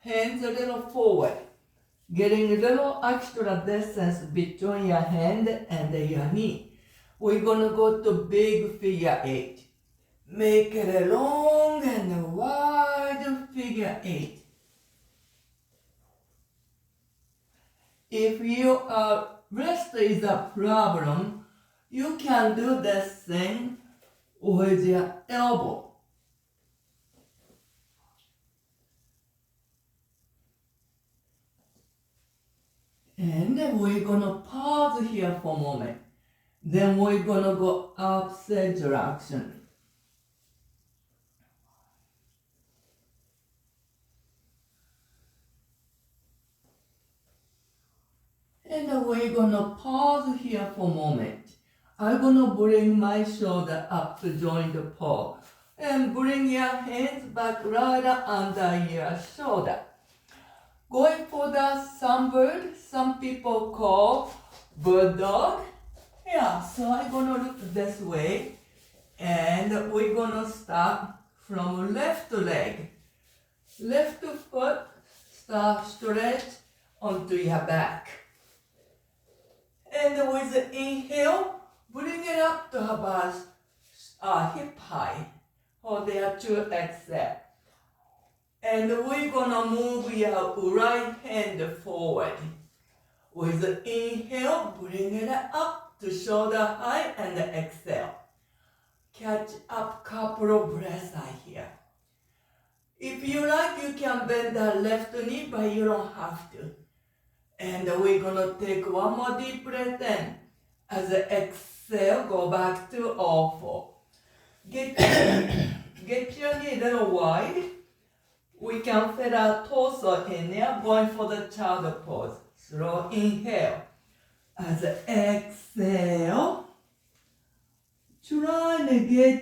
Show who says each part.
Speaker 1: hands a little forward, getting a little extra distance between your hand and your knee. We're gonna go to big figure 8. Make it a long and wide figure 8. If your wrist is a problem, you can do this thing with your elbow. And then we're gonna pause here for a moment. Then we're gonna go opposite direction. And then we're gonna pause here for a moment. I'm gonna bring my shoulder up to join the paw. And bring your hands back right under your shoulder. Going for the sunbird, some people call bird dog. Yeah, so I'm gonna look this way. And we're gonna start from left leg. Left foot, start stretch onto your back. And with the inhale, bring it up to about hip high. Hold there to exhale. And we're gonna move your right hand forward. With the inhale, bring it up to shoulder high and exhale. Catch up couple of breaths here. If you like, you can bend the left knee, but you don't have to. And we're gonna take one more deep breath in. As an exhale, go back to all four. Get your knee a little wide. We can fit our torso in there, going for the child pose. Slow inhale. As an exhale, try to get